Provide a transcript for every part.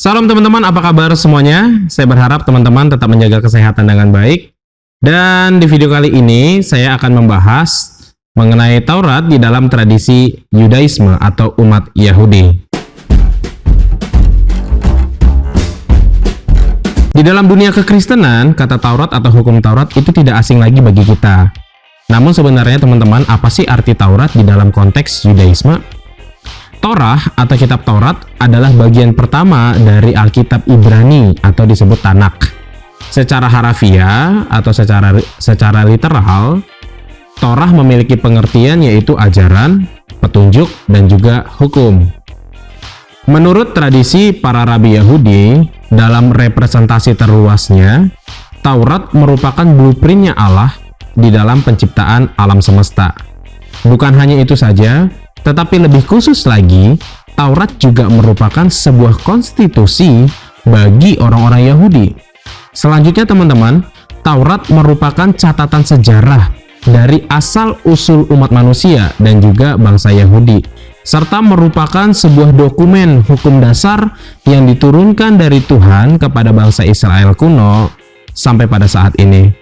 Salam teman-teman, apa kabar semuanya? Saya berharap teman-teman tetap menjaga kesehatan dengan baik. Dan di video kali ini saya akan membahas mengenai Taurat di dalam tradisi Yudaisme atau umat Yahudi. Di dalam dunia kekristenan, kata Taurat atau hukum Taurat itu tidak asing lagi bagi kita. Namun sebenarnya teman-teman, apa sih arti Taurat di dalam konteks Yudaisme? Torah atau kitab Taurat adalah bagian pertama dari Alkitab Ibrani atau disebut Tanakh. Secara harafiah atau secara literal, Torah memiliki pengertian yaitu ajaran, petunjuk, dan juga hukum. Menurut tradisi para rabi Yahudi, dalam representasi terluasnya, Taurat merupakan blueprintnya Allah di dalam penciptaan alam semesta. Bukan hanya itu saja, tetapi lebih khusus lagi, Taurat juga merupakan sebuah konstitusi bagi orang-orang Yahudi. Selanjutnya teman-teman, Taurat merupakan catatan sejarah dari asal-usul umat manusia dan juga bangsa Yahudi, serta merupakan sebuah dokumen hukum dasar yang diturunkan dari Tuhan kepada bangsa Israel kuno sampai pada saat ini.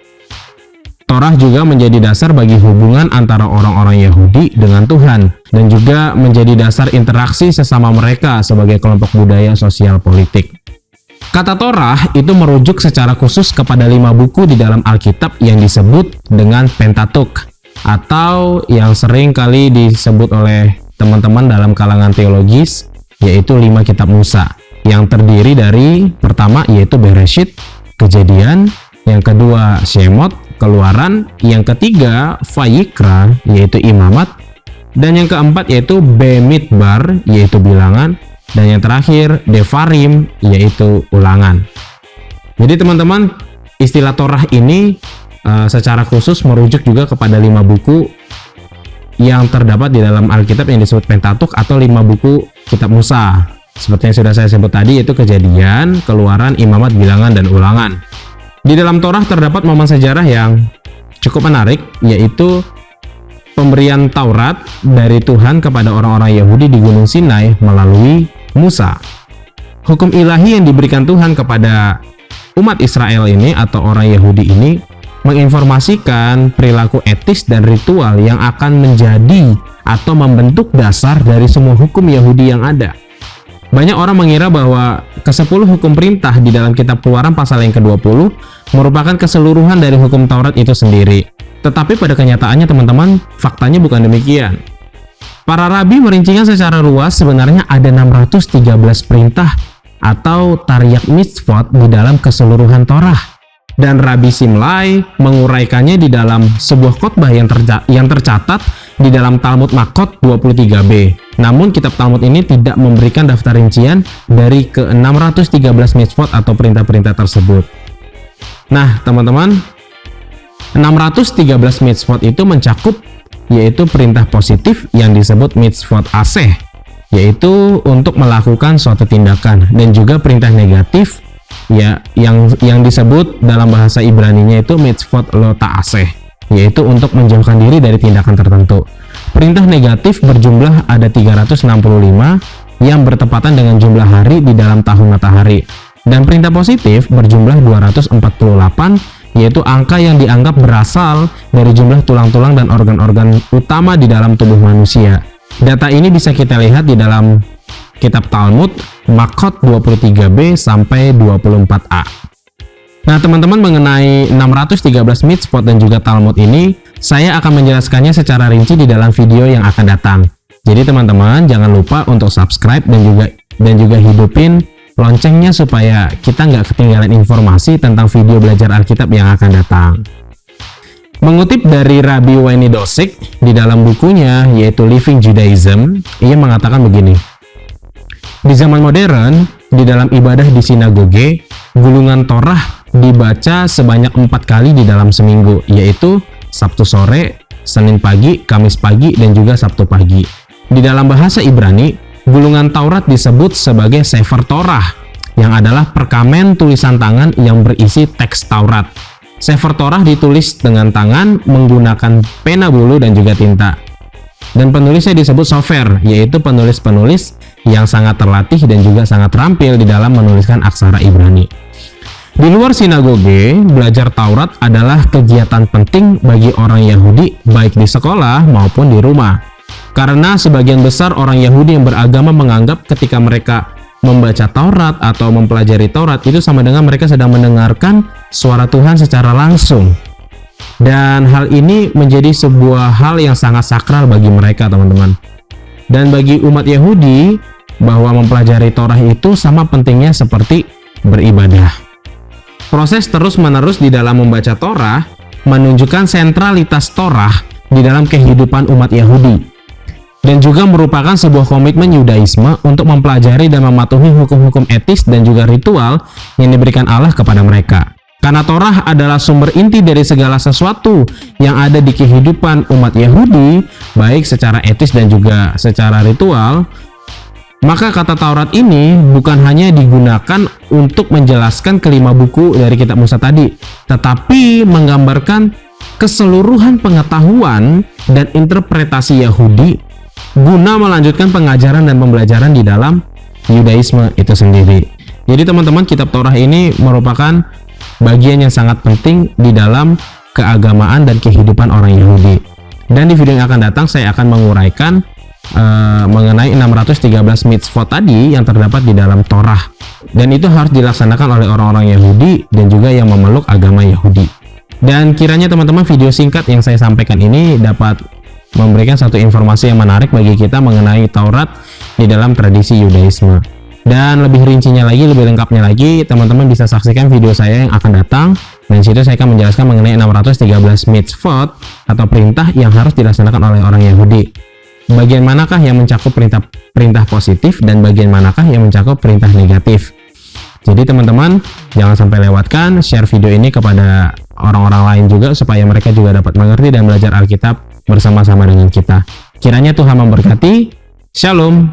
Torah juga menjadi dasar bagi hubungan antara orang-orang Yahudi dengan Tuhan dan juga menjadi dasar interaksi sesama mereka sebagai kelompok budaya sosial politik. Kata Torah itu merujuk secara khusus kepada 5 buku di dalam Alkitab yang disebut dengan Pentateuch atau yang sering kali disebut oleh teman-teman dalam kalangan teologis yaitu 5 kitab Musa yang terdiri dari pertama yaitu Bereshit, Kejadian, yang kedua Shemot, Keluaran, yang ketiga Vayikra yaitu Imamat, dan yang keempat yaitu Bemidbar yaitu Bilangan, dan yang terakhir Devarim yaitu Ulangan. Jadi teman-teman, istilah Torah ini secara khusus merujuk juga kepada 5 buku yang terdapat di dalam Alkitab yang disebut Pentateuch atau 5 buku kitab Musa. Seperti yang sudah saya sebut tadi, yaitu Kejadian, Keluaran, Imamat, Bilangan, dan Ulangan. Di dalam Torah terdapat momen sejarah yang cukup menarik, yaitu pemberian Taurat dari Tuhan kepada orang-orang Yahudi di Gunung Sinai melalui Musa. Hukum ilahi yang diberikan Tuhan kepada umat Israel ini atau orang Yahudi ini menginformasikan perilaku etis dan ritual yang akan menjadi atau membentuk dasar dari semua hukum Yahudi yang ada. Banyak orang mengira bahwa ke-10 hukum perintah di dalam kitab Keluaran pasal yang ke-20 merupakan keseluruhan dari hukum Taurat itu sendiri. Tetapi pada kenyataannya teman-teman, faktanya bukan demikian. Para rabi merincinya secara luas, sebenarnya ada 613 perintah atau Taryag Mitzvot di dalam keseluruhan Torah. Dan Rabi Simlai menguraikannya di dalam sebuah khotbah yang tercatat di dalam Talmud Makot 23b. Namun kitab Talmud ini tidak memberikan daftar rincian dari ke-613 mitzvot atau perintah-perintah tersebut. Nah teman-teman, 613 mitzvot itu mencakup yaitu perintah positif yang disebut mitzvot aseh, yaitu untuk melakukan suatu tindakan, dan juga perintah negatif ya yang disebut dalam bahasa Ibraninya itu mitzvot lo ta'aseh, yaitu untuk menjauhkan diri dari tindakan tertentu. Perintah negatif berjumlah ada 365 yang bertepatan dengan jumlah hari di dalam tahun matahari, dan perintah positif berjumlah 248 yaitu angka yang dianggap berasal dari jumlah tulang-tulang dan organ-organ utama di dalam tubuh manusia. Data ini bisa kita lihat di dalam kitab Talmud Makot 23b sampai 24a. Nah teman-teman, mengenai 613 mitzvot dan juga Talmud ini saya akan menjelaskannya secara rinci di dalam video yang akan datang. Jadi teman-teman jangan lupa untuk subscribe dan juga hidupin loncengnya supaya kita nggak ketinggalan informasi tentang video belajar Alkitab yang akan datang. Mengutip dari Rabbi Wayne Dosick di dalam bukunya yaitu Living Judaism, ia mengatakan begini. Di zaman modern, di dalam ibadah di sinagoge, gulungan Torah dibaca sebanyak 4 kali di dalam seminggu, yaitu Sabtu sore, Senin pagi, Kamis pagi, dan juga Sabtu pagi. Di dalam bahasa Ibrani, gulungan Taurat disebut sebagai Sefer Torah, yang adalah perkamen tulisan tangan yang berisi teks Taurat. Sefer Torah ditulis dengan tangan menggunakan pena bulu dan juga tinta. Dan penulisnya disebut sofer, yaitu penulis-penulis yang sangat terlatih dan juga sangat terampil di dalam menuliskan aksara Ibrani. Di luar sinagoge, belajar Taurat adalah kegiatan penting bagi orang Yahudi baik di sekolah maupun di rumah. Karena sebagian besar orang Yahudi yang beragama menganggap ketika mereka membaca Taurat atau mempelajari Taurat itu sama dengan mereka sedang mendengarkan suara Tuhan secara langsung. Dan hal ini menjadi sebuah hal yang sangat sakral bagi mereka, teman-teman. Dan bagi umat Yahudi, bahwa mempelajari Taurat itu sama pentingnya seperti beribadah. Proses terus-menerus di dalam membaca Torah menunjukkan sentralitas Torah di dalam kehidupan umat Yahudi dan juga merupakan sebuah komitmen Yudaisme untuk mempelajari dan mematuhi hukum-hukum etis dan juga ritual yang diberikan Allah kepada mereka. Karena Torah adalah sumber inti dari segala sesuatu yang ada di kehidupan umat Yahudi, baik secara etis dan juga secara ritual, maka kata Taurat ini bukan hanya digunakan untuk menjelaskan kelima buku dari kitab Musa tadi, tetapi menggambarkan keseluruhan pengetahuan dan interpretasi Yahudi guna melanjutkan pengajaran dan pembelajaran di dalam Yudaisme itu sendiri. Jadi teman-teman, kitab Taurat ini merupakan bagian yang sangat penting di dalam keagamaan dan kehidupan orang Yahudi. Dan di video yang akan datang saya akan menguraikan mengenai 613 mitzvot tadi yang terdapat di dalam Torah, dan itu harus dilaksanakan oleh orang-orang Yahudi dan juga yang memeluk agama Yahudi. Dan kiranya teman-teman video singkat yang saya sampaikan ini dapat memberikan satu informasi yang menarik bagi kita mengenai Taurat di dalam tradisi Yudaisme. Dan lebih rincinya lagi, lebih lengkapnya lagi, teman-teman bisa saksikan video saya yang akan datang. Dan situ saya akan menjelaskan mengenai 613 mitzvot atau perintah yang harus dilaksanakan oleh orang Yahudi. Bagian manakah yang mencakup perintah positif dan bagian manakah yang mencakup perintah negatif. Jadi teman-teman jangan sampai lewatkan, share video ini kepada orang-orang lain juga supaya mereka juga dapat mengerti dan belajar Alkitab bersama-sama dengan kita. Kiranya Tuhan memberkati. Shalom.